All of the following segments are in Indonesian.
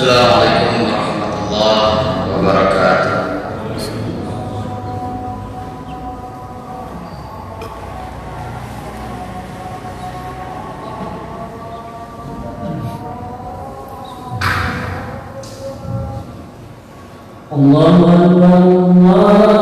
Assalamualaikum warahmatullahi wabarakatuh. Allahu Akbar.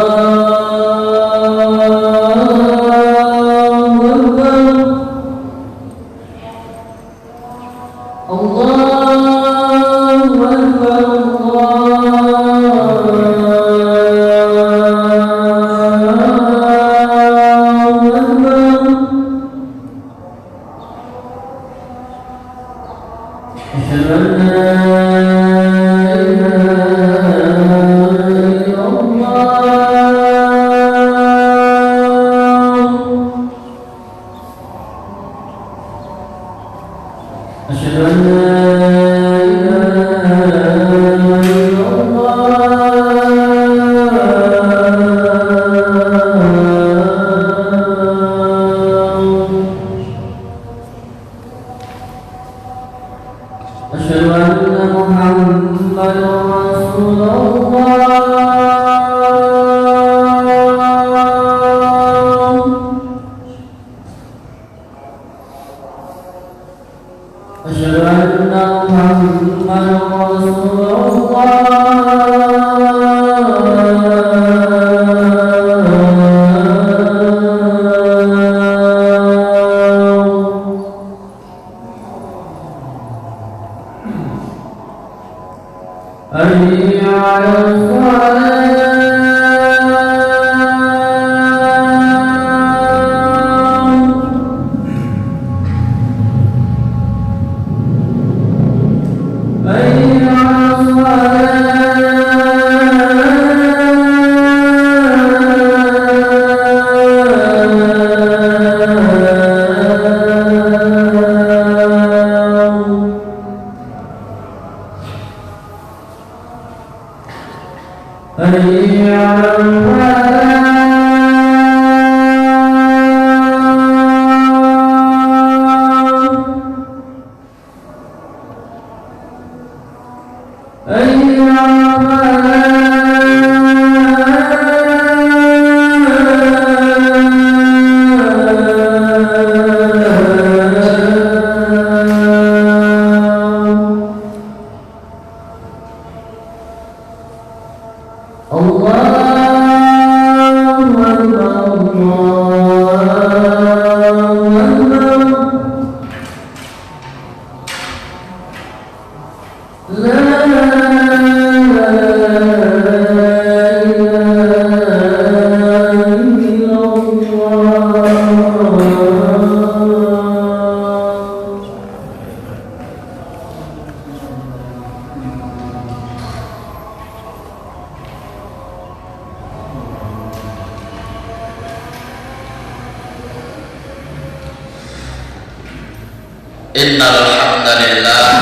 Innal hamdalillah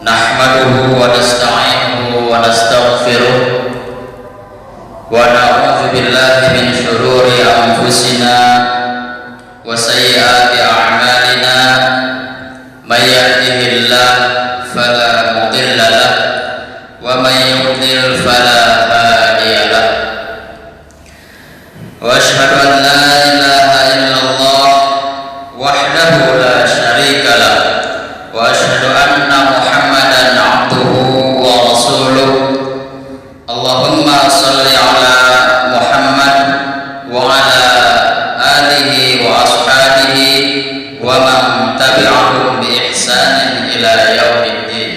nahmaduhu wa nasta'inuhu wa nastaghfiruh wa na'udzu billahi min shururi anfusina wa sayyiati a'malina may yahdihillah fala mudilla lahu wa may yudlil fala hadiya lahu wa asyhadu an la ilaha illallah wahdahu la syarika lah wa asyhadu anna Muhammadan abduhu wa rasuluh. Allahumma shalli ala Muhammad wa ala alihi wa ashabihi wa man tabi'ahum bi ihsanin ila yaumiddin.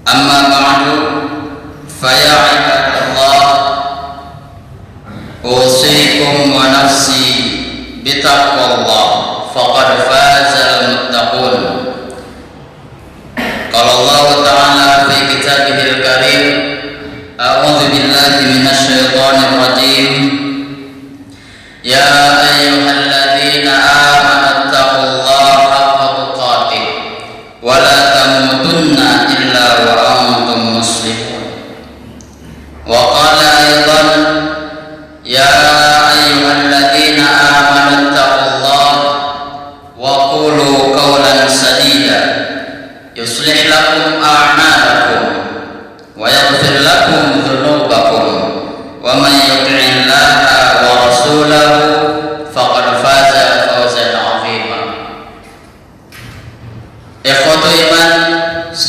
Amma ba'du, fa ya ibadallah, usikum wa nafsi bitaqwallah faqad fazal muttaqun. Qala Allah Ta'ala fi kitabihil karim, a'udzu billahi minasy syaithanir rajim. Ya ayyuhalladzina amanu taqullaha haqqa tuqatih wa la tamutunna illa wa antum muslimun. Wa qala aidan, ya ayyuhalladzina amanu taqullaha wa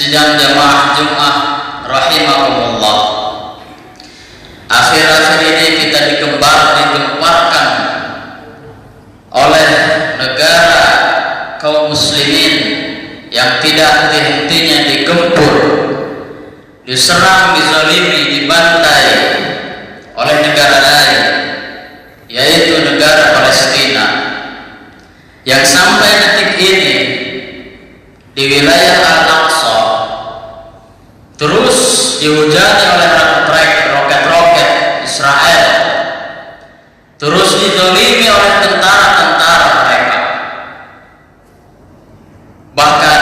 sidang jamaah Jumat rahimahumullah. Akhir-akhir ini kita digemparkan oleh negara kaum muslimin yang tidak henti-hentinya digempur, diserang, dizalimi, dibantai oleh negara lain, yaitu negara Palestina, yang sampai detik ini di wilayah Al-Aqsa terus dihujani oleh roket-roket Israel, terus dizalimi oleh tentara-tentara mereka. Bahkan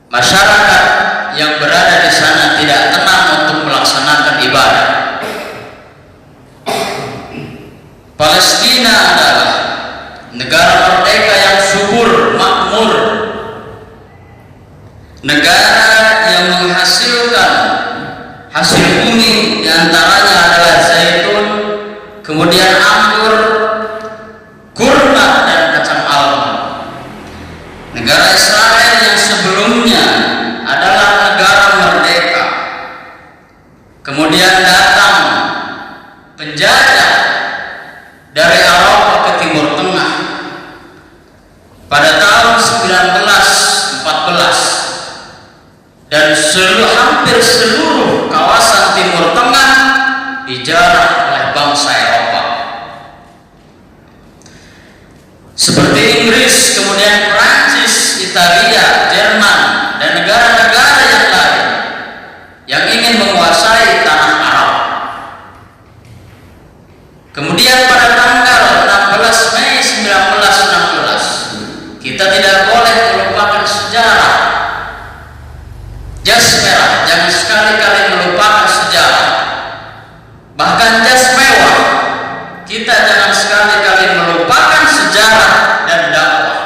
masyarakat yang berada di sana tidak tenang untuk melaksanakan ibadah. Palestina adalah negara merdeka yang subur, makmur, negara yang menghasilkan hasil bumi, diantaranya adalah zaitun, kemudian anggur, kurma, dan kacang almond. Negara Israel yang sebelumnya adalah negara merdeka, kemudian datang penjajah dari Eropa ke Timur Tengah pada tahun 1914, dan hampir seluruh kawasan Timur Tengah dijarah oleh bangsa Eropa seperti Inggris, kemudian Prancis, Italia, Jerman, dan negara-negara yang lain yang ingin menguasai tanah Arab. Kemudian pada tanggal 16 Mei 1916 kita tidak boleh melupakan sejarah. Jas merah, jangan sekali-kali melupakan sejarah. Bahkan jas mewah, kita jangan sekali-kali melupakan sejarah dan dakwah.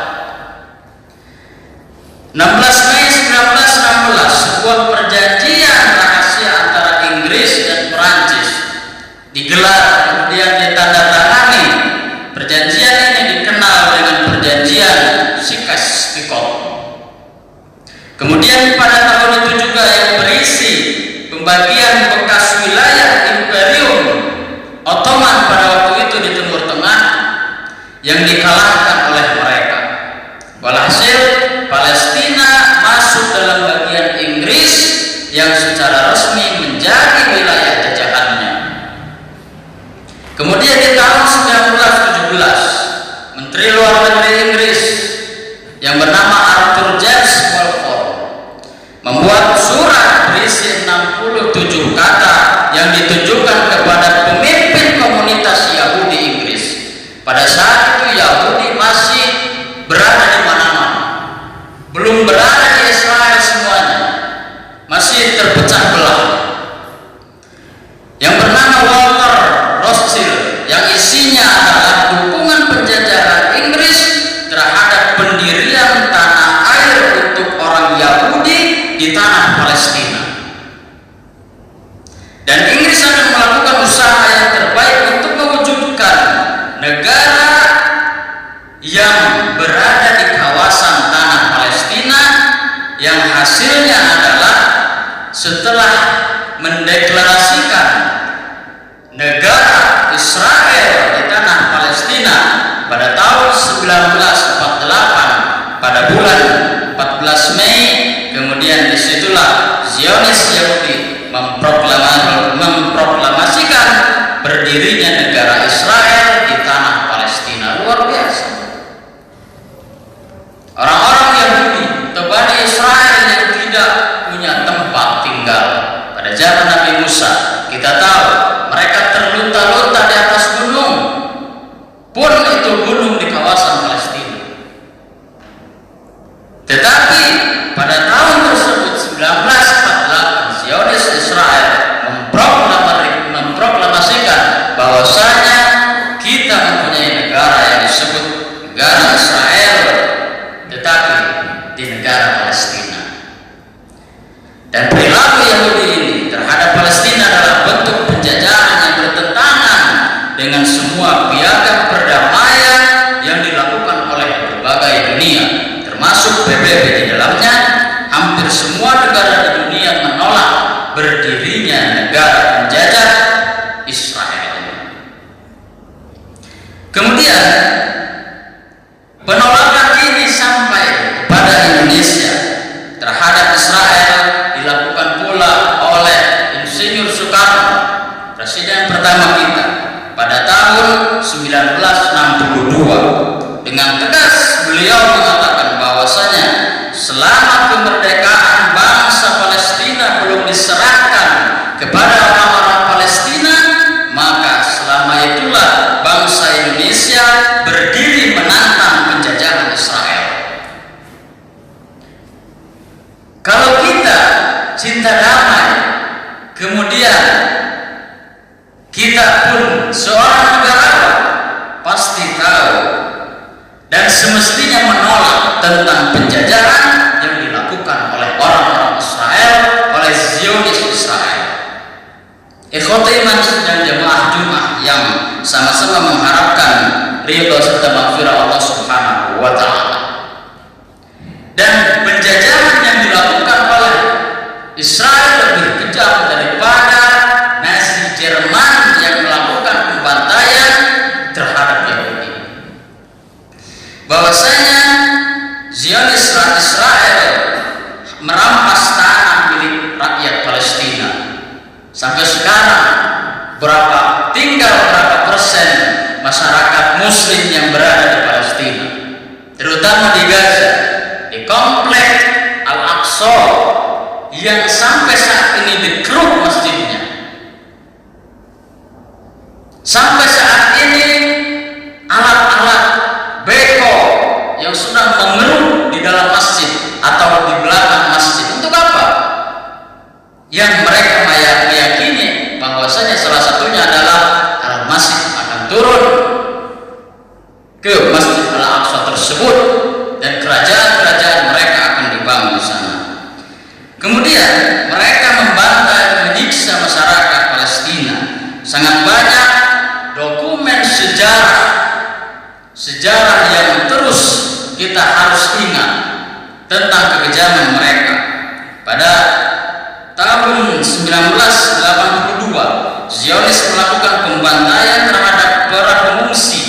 16 Mei 1916, sebuah perjanjian rahasia antara Inggris dan Perancis digelar, kemudian ditandatangani. Perjanjian ini dikenal dengan perjanjian Sykes-Picot. Kemudian pada tahun itu juga yang berisi pembagian bekas wilayah Imperium Ottoman pada waktu itu di Timur Tengah yang dikalahkan oleh mereka. Walhasil Palestina masuk dalam bagian Inggris yang secara resmi menjadi wilayah jajahannya. Kemudian di tahun 1917, Menteri Luar Negeri Inggris yang bernama Arthur James Balfour membuat surat berisi 67 kata yang ditujukan kepada pemimpin komunitas Yahudi Inggris. Pada saat itu Yahudi masih berada di mana-mana, belum berada di Israel semuanya, masih terpecah belah. Yang bernama Walter Rothschild, yang isinya adalah dukungan penjajahan Inggris terhadap pendirian tanah air untuk orang Yahudi di tanah Palestina. Dan Inggris akan melakukan usaha yang terbaik untuk mewujudkan negara yang berada di kawasan tanah Palestina, yang hasilnya adalah setelah mendeklarasikan negara Israel di tanah Palestina pada tahun 1948 pada bulan 14 Mei, kemudian disitulah Zionis Yahudi memproklamasikan berdirinya negara Israel di tanah Palestina. Luar biasa. Orang-orang Yahudi atau Bani Israel yang tidak punya tempat tinggal pada zaman Nabi Musa, kita tahu mereka terlunta-lunta di atas gunung, pun itu gunung di kawasan Palestina. Tetapi pada tahun tersebut 1948, Zionis Israel memproklamasikan bahwasanya Dengan tegas beliau mengatakan bahwasanya selama kemerdekaan bangsa Palestina belum diserahkan kepada orang-orang Palestina, maka selama itulah bangsa Indonesia berdiri menantang penjajahan Israel. Kalau kita cinta damai, kemudian kita pun seorang negarawan, pasti tahu dan semestinya menolak tentang penjajahan yang dilakukan oleh orang-orang Israel, oleh Zionis Israel. Ikhwati iman dan jemaah Jumat yang sama-sama mengharapkan ridho serta maghfirah Allah Subhanahu wa taala. Dan penjajahan yang dilakukan oleh Israel lebih kejam daripada Nazi Jerman yang melakukan pembantaian terhadap Yahudi. Bahwasanya Zionis Israel merampas tanah milik rakyat Palestina. Sampai sekarang tinggal berapa persen masyarakat Muslim yang berada di Palestina, terutama di Gaza, di komplek Al-Aqsa yang sampai saat ini dikeruk masjidnya. Sampai saat ini alat-alat beko yang sudah mengeruk di dalam masjid atau di belakang masjid. Untuk apa? Yang mereka meyakini bahwasanya salah satunya adalah Al-Masih akan turun ke Masjid Al-Aqsa tersebut dan kerajaan-kerajaan mereka akan dibangun di sana. Kemudian mereka membantai, menyiksa masyarakat Palestina. Sangat banyak dokumen sejarah yang terus kita harus ingat tentang kekejaman mereka. Pada tahun 1982, Zionis melakukan pembantaian terhadap para pengungsi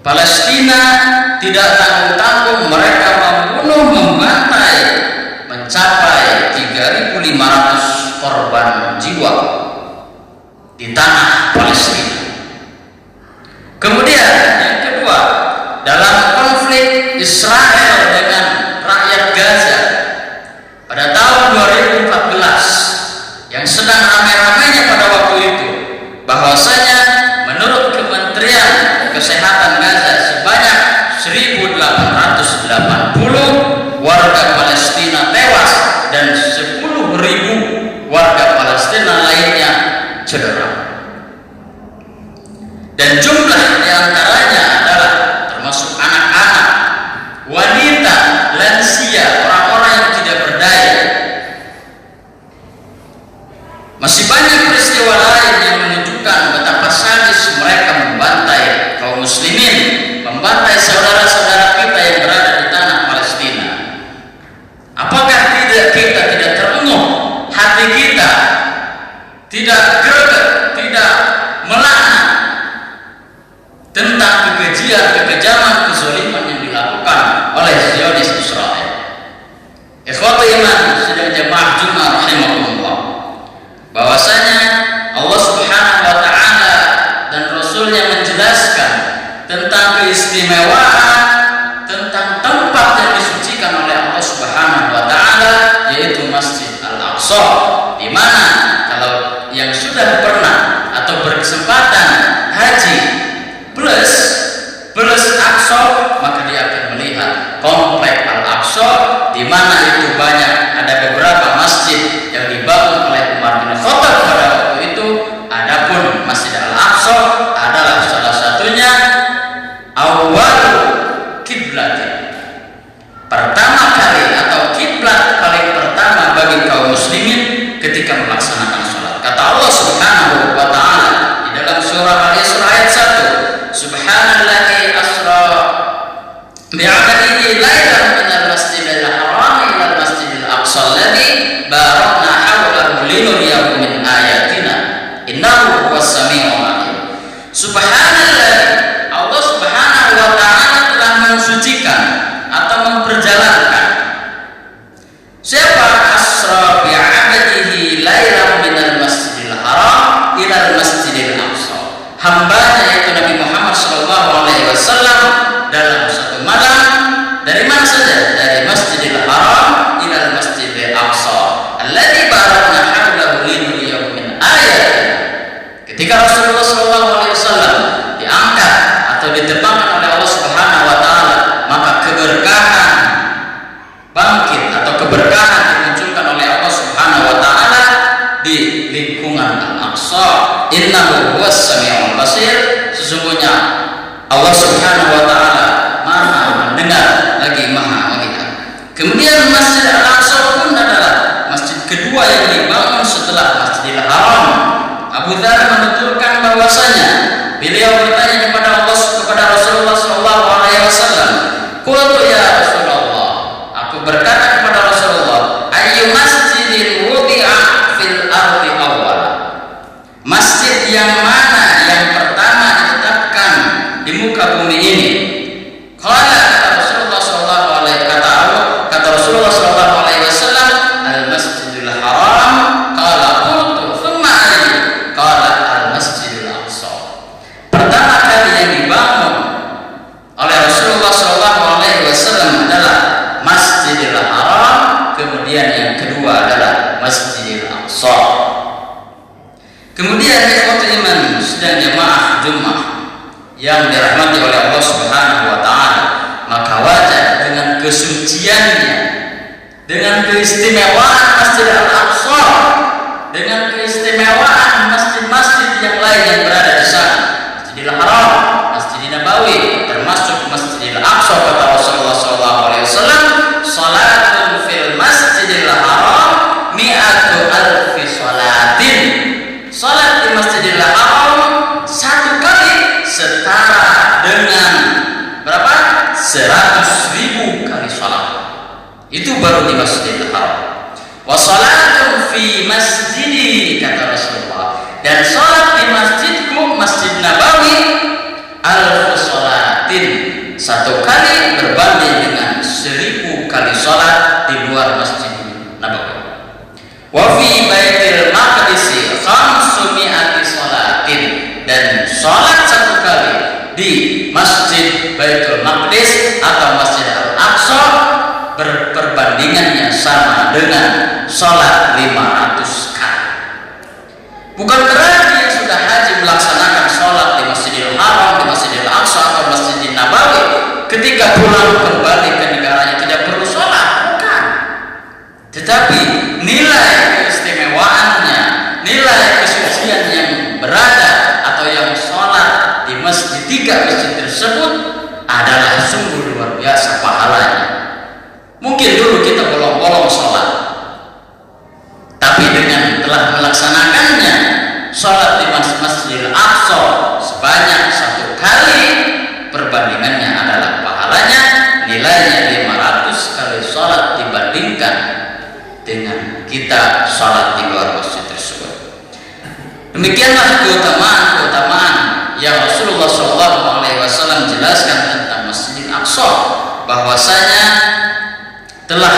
Palestina. Tidak tanggung-tanggung mereka membantai mencapai 3.500 korban jiwa di tanah Palestina. Kemudian yang kedua, dalam konflik Israel dengan rakyat Gaza pada tahun 2014 yang sedang ramai-ramainya pada waktu itu, bahwasanya menurut Kementerian Kesehatan Gaza sebanyak 1.880 warga Palestina tewas dan 10.000 warga Palestina lainnya cedera. Dan jumlah diantaranya adalah termasuk anak-anak, wanita, lansia, orang-orang yang tidak berdaya. Masih banyak peristiwa lain yang menunjukkan betapa sadis mereka membantai kaum muslimin, membantai saudara-saudara kita yang berada di tanah Palestina. Apakah kita tidak terenguh, hati kita tidak greget, tidak melaknat tentang kekejaman, kezaliman yang dilakukan oleh Zionis Israel? Ikhwati iman sidang jemaah Jumat rahimahumullah, bahwasanya Allah Subhanahu wa taala dan Rasulnya menjelaskan tentang keistimewaan, tentang tempat yang disucikan oleh Allah Subhanahu wa taala, yaitu Masjid Al-Aqsa, di mana kalau yang sudah pernah atau berkesempatan haji plus Aqsa, maka dia akan melihat komplek Al-Aqsa, di mana itu banyak ada beberapa masjid yang dibangun oleh Umar bin Khattab pada waktu itu. Adapun Masjid Al-Aqsa adalah salah satunya awal kiblat, pertama kali atau kiblat paling pertama bagi kaum muslimin ketika melaksanakan sholat. Kata Allah Subhanahu wa taala di dalam surah Al-Isra ayat 1, Subhanallazi asra bi'abdihi lailan minal masjidil haram ilal masjidil aqsa alladzi barakna hawlahu linuriyahu min ayatina innahu huwas samiul alim. Subhanallah, Allah Subhanahu wa taala telah mensucikan atau memperjalankan. Siapa asra bi'abdihi lailan minal masjidil haram ilal masjidil aqsa? Hambanya yaitu Nabi Muhammad sallallahu alaihi wasallam dalam keberkahan bangkit atau keberkahan dimunculkan oleh Allah Subhanahu wa taala di lingkungan Al-Aqsa. Innahu huwas samiul basir, sesungguhnya Allah Subhanahu wa taala Maha mendengar lagi Maha melihat. Kemudian Masjid Al-Aqsa pun adalah masjid kedua yang dibangun setelah Masjidil Haram. Abu Dzar menuturkan bahwasanya beliau bertanya kepada Rasulullah sallallahu alaihi wasallam, "Qultu ya Rasulullah," aku berkata kepada Rasulullah, "Ayyu masjidin wudi'a fil ardi awwal?" Masjid yang mana yang pertama ditetapkan di muka bumi ini? Kata Rasulullah sallallahu alaihi wasallam, "Al-Masjidul Haram." Qala qultu thumma ayyu? Qala al-Masjidul Aqsa. Pertama kali yang dibangun oleh Rasulullah sallallahu alaihi wasallam adalah Masjidil Haram, kemudian yang kedua adalah Masjidil Aqsa. Kemudian ikhwatul iman sedang jamaah Jumat yang dirahmati oleh Allah Subhanahu wa taala, maka wajar dengan kesuciannya, dengan keistimewaan Masjid Al-Aqsa, dengan keistimewaan masjid-masjid yang lain yang berada di sana, Masjidil Haram, Masjid Nabawi, termasuk Masjidil Aqsa, kata Rasulullah SAW, "Salatun fil Masjidil Haram mi'atu alfi salatin." Salat di Masjidil Haram satu kali setara dengan berapa? 100.000 kali salat. Itu baru di Masjidil Haram. Wa salatun fi masjidi, kata Rasulullah, dan salat di masjidku, Masjid Nabawi, alfu salatin, satu kali berbanding dengan 1.000 kali salat di luar Masjid Nabawi. Wa fi Baitul Maqdis khamsumi'ati salatin, dan salat satu kali di Masjid Baitul Maqdis atau Masjid Al-Aqsa perbandingannya sama dengan salat 500 kali. Bukan berarti yang sudah haji melaksanakan salat di Masjidil Haram, di Masjidil Aqsa atau Masjid Nabawi ketika pulang kembali ke negaranya tidak perlu salat, bukan. Tetapi nilai keistimewaannya, nilai kesucian yang berada atau yang sholat di masjid, tiga masjid tersebut adalah sungguh luar biasa pahalanya. Mungkin dulu kita bolong-bolong sholat, tapi dengan telah melaksanakannya sholat di Masjidil Aqsa sebanyak satu kali, perbandingannya adalah pahalanya nilainya 500 kali sholat dibandingkan dengan kita sholat di luar masjid tersebut. Demikianlah keutamaan yang Rasulullah SAW jelaskan tentang Masjidil Aqsa, bahwasanya telah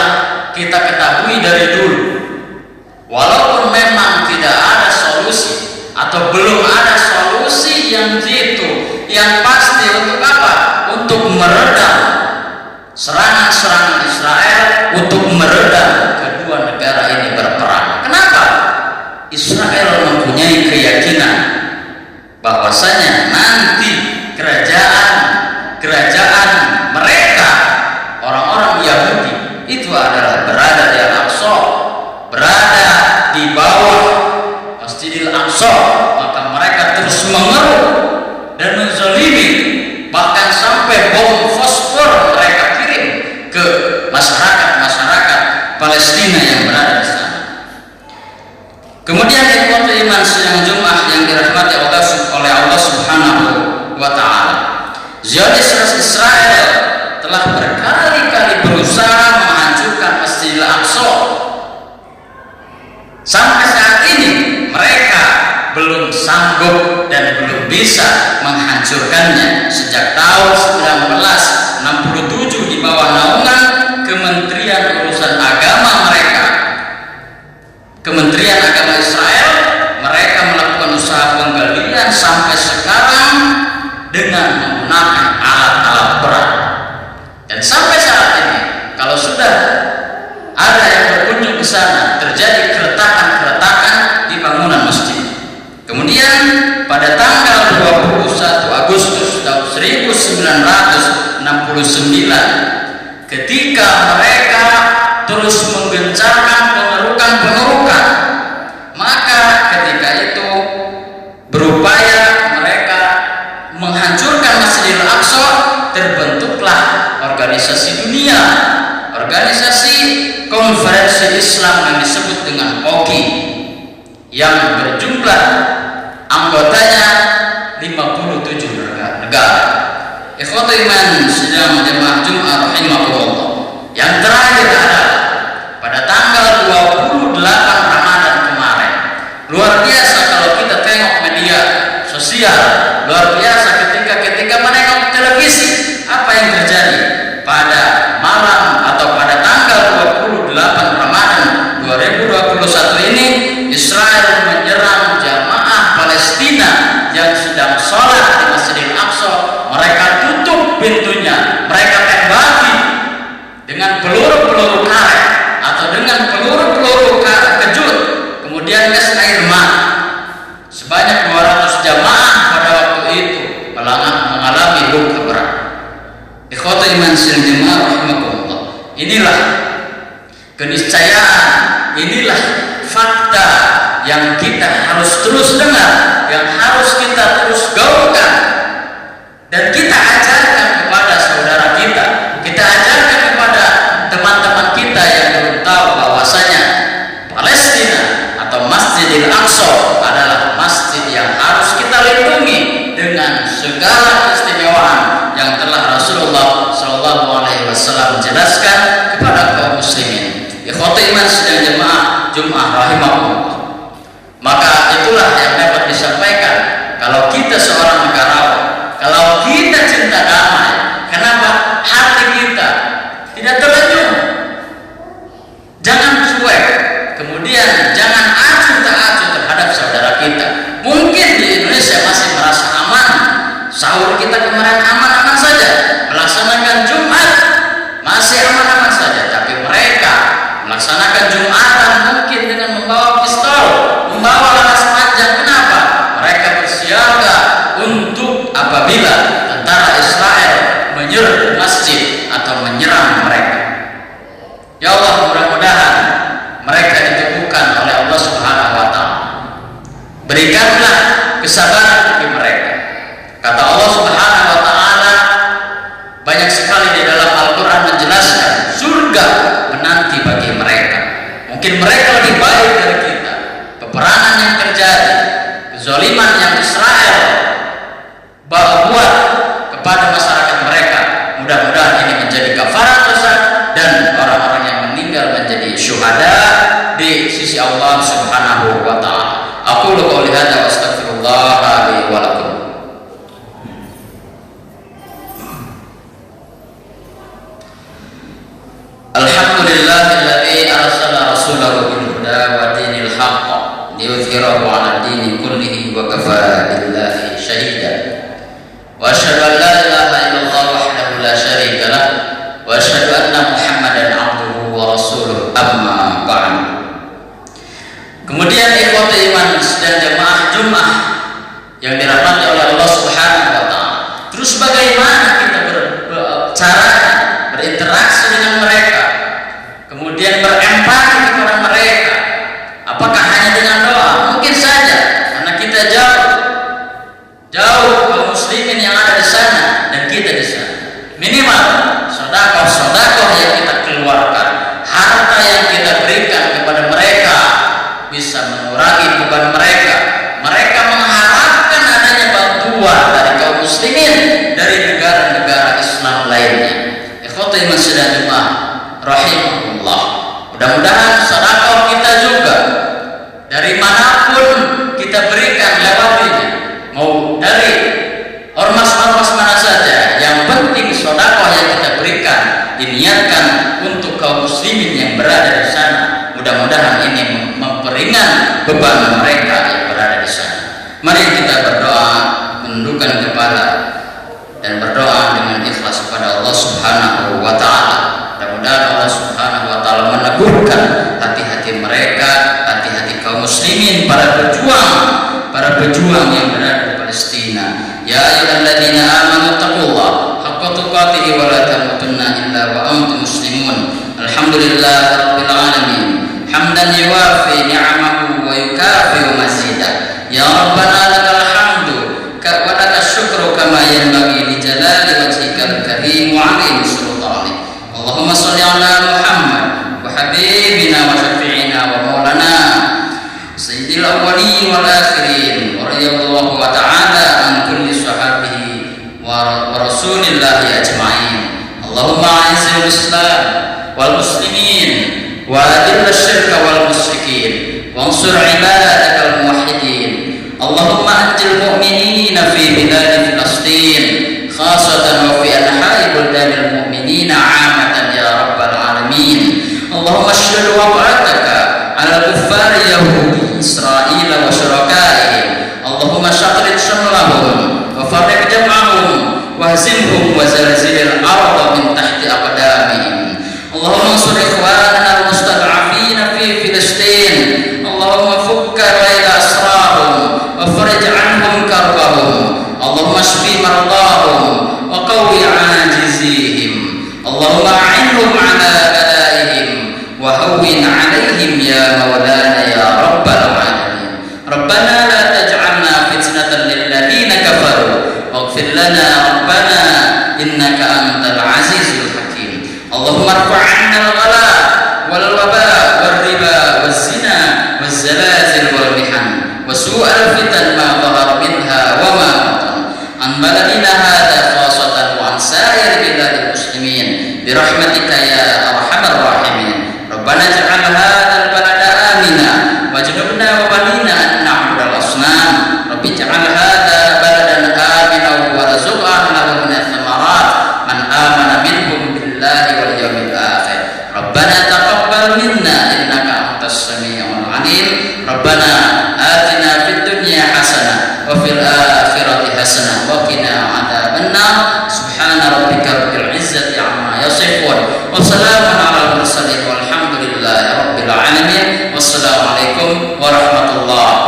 kita ketahui dari dulu, walaupun memang tidak ada solusi atau belum ada solusi yang jitu, yang pasti untuk apa? Untuk meredam serangan-serangan Israel, untuk meredam kedua negara ini berperang. Kenapa? Israel mempunyai keyakinan bahwasanya nanti kerajaan mereka, orang-orang Yahudi, itu adalah berada di Al-Aqsa, berada di bawah Masjidil Aqsa, maka mereka terus mengeruh dan menzalimi, bahkan sampai bom fosfor mereka kirim ke masyarakat Palestina yang berada di sana. Kemudian ikhwatul iman sidang Jumat yang dirahmati oleh Allah Subhanahu wa taala, Zionis Israel telah berkali-kali berusaha menghancurkan Masjidil Aqsa. Sampai saat ini mereka belum sanggup dan belum bisa menghancurkannya. Sejak tahun 1967 di bawah naungan Kementerian Urusan Agama mereka, Kementerian Agama Israel, mereka melakukan usaha penggalian sampai sekarang dengan menggunakan alat-alat berat. Dan sampai saat ini, kalau sudah ada yang berkunjung ke sana, terjadi keretakan-keretakan di bangunan masjid. Kemudian pada tanggal 21 Agustus tahun 1969 ketika mereka terus menggencarkan pengerukan, maka ketika itu berupaya mereka menghancurkan Masjidil Aqsa, terbentuklah organisasi dunia, organisasi konferensi Islam yang disebut dengan OKI, yang berjumlah anggotanya 57 negara. Ikhwatu iman sedang jemaah Jumat rahimakumullah. Yang terakhir adalah pada tanggal 28 Ramadan kemarin. Luar biasa kalau kita tengok media sosial, luar biasa ketika menengok televisi, apa yang terjadi pada malam atau pada tanggal 28 Ramadan 2021 ini. Israel menyerang jamaah Palestina yang sedang sholat di Masjidil Aqsa. Mereka tutup pintunya, mereka tembaki dengan peluru-peluru karet atau dengan peluru-peluru kejut, kemudian gas air mata. Sebanyak 200 jamaah pada waktu itu mengalami luka berat. Ikhwatu iman sidang jemaah rahimakumullah. Inilah keniscayaan, inilah fakta yang kita harus terus dengar, yang harus kita terus gaulkan, dan kita ajarkan kepada saudara kita, kita ajarkan kepada teman-teman kita yang belum tahu bahwasanya Palestina atau Masjidil Aqsa adalah masjid yang harus kita lindungi dengan segala keistimewaan yang telah Rasulullah SAW jelaskan kepada kaum muslimin. Ikhwatu iman sidang jemaah Jumat rahimahumullah. Maka itulah yang dapat disampaikan kalau kita seorang negarawan, kalau kita cinta damai. Kenapa hati kita tidak terlenyum? Jangan cuek, kemudian jangan acuh tak acuh terhadap saudara kita. Mungkin di Indonesia masih merasa aman, sahur kita kemarin aman-aman saja, melaksanakan Jumat masih aman-aman saja, tapi mereka melaksanakan Jumatan mungkin dengan membawa pistol, membawa laras panjang. Kenapa? Mereka bersiaga untuk apabila tentara Israel menyerbu masjid atau menyerang mereka. Ya Allah, mudah-mudahan mereka diteguhkan oleh Allah Subhanahu wa Ta'ala. Berikanlah kesabaran bagi mereka. Kata Allah Subhanahu wa Ta'ala banyak sekali di dalam Al-Quran menjelaskan surga menanti bagi mereka. Mungkin mereka lebih baik dari kita. Peperangan yang terjadi, kezaliman yang Israel buat kepada masyarakat mereka, mudah-mudahan ini menjadi kafarat dosa dan orang-orang yang meninggal menjadi syuhada di sisi Allah Subhanahu wa Ta'ala. Aqulu qouli hadza wa astaghfirullah li wa lakum. Alhamdulillahilladzi arsala rasulahu bil huda wa dinil haqq liyudhhirahu 'ala dini kullihi wa kafaa billahi shahida. Wa asyhadu an la ilaha illallah wahdahu la syarika lah wa asyhadu anna Muhammadan 'abduhu wa rasuluh, amma ba'd. Kemudian ikhwatu iman dan jemaah Jumat yang dirahmati oleh Allah Subhanahu wa Ta'ala. Terus bagaimana kita cara berinteraksi dengan mereka, kemudian berempati kepada mereka? Apakah hanya dengan doa? Mungkin saja, karena kita jauh kaum muslimin yang ada di sana dan kita di sana. Minimal sedekah yang kita keluarkan, harta yang kita berikan kepada mereka bisa mengurangi beban mereka. Mereka mengharapkan adanya bantuan dari kaum muslimin dari negara-negara Islam lainnya. Ikhwatu iman sidang jemaah rahimahullah. Mudah-mudahan sedekah kita juga dari manapun kita berikan lewatinya, mau dari ormas-ormas mana saja, yang penting sedekah yang kita berikan diniatkan untuk kaum muslimin yang berada di sana. Mudah-mudahan ini memperingan beban mereka yang berada di sana. Mari kita berdoa, menundukkan kepala dan berdoa dengan ikhlas kepada Allah Subhanahu wa Ta'ala. Mudah-mudahan Allah Subhanahu wa Ta'ala meneguhkan hati-hati mereka, hati-hati kaum muslimin, para pejuang yang berada di Palestina. Ya ayyuhalladzina amanu taqullaha haqqa tuqatih wa la tamutunna إلا وأنتم مسلمون الحمد لله رب العالمين حمدا يوافي نعمه ويكافئ مزيدا يا ربنا لك الحمد ولك الشكر كما ينبغي لجلال وجهك الكريم وعظيم سلطانك اللهم صل على محمد وحبيبنا وشفيعنا ومولانا سيد الأولين والآخرين ورضي الله تعالى عن كل صحابه ورسول الله أجمعين اللهم أعز الإسلام والمسلمين وأذل الشرك والمشركين وانصر عبادك الموحدين اللهم أنجِ المؤمنين في بلاد فلسطين خاصة وفي أنحاء بلدان المؤمنين عامة يا رب العالمين اللهم اشدد وطأتك على كفار يهود إسرائيل وشركائهم اللهم شتت شملهم وفرق جمعهم واهزمهم وزلزل الأرض من تحت أقدامهم اللهم انصر إخواننا المستضعفين في فلسطين اللهم فك ريب أسرارهم وفرج عنهم كربهم اللهم اشف مرضاهم وقوي عاجزيهم اللهم أعنهم على بلائهم وهون عليهم يا مولانا يا رب العالمين ربنا لا تجعلنا فتنة للذين كفروا واغفر لنا ربنا إنك أنت العزيز الحكيم اللهم ارفع عنا الغلاء والوباء والربا والزنا والزلازل والمحن وسوء الفتن ما ظهر منها وما بطن عن بلدنا هذا خاصة وعن سائر بلاد المسلمين برحمتك يا أرحم الراحمين ربنا اجعل هذا البلد آمنا واجنبنا وبنينا أن نعبد الأصنام رب اجعل هذا بلدا آمنا وارزق أهله من الثمرات من آمن منهم بالله واليوم الآخر ربنا تقبل منا إنك أنت السميع العليم ربنا آتنا في الدنيا حسنة وفي الآخرة حسنة وقنا عذاب النار سبحان ربك رب العزة عما يصفون وسلام على المرسلين والحمد لله رب العالمين والسلام عليكم ورحمة الله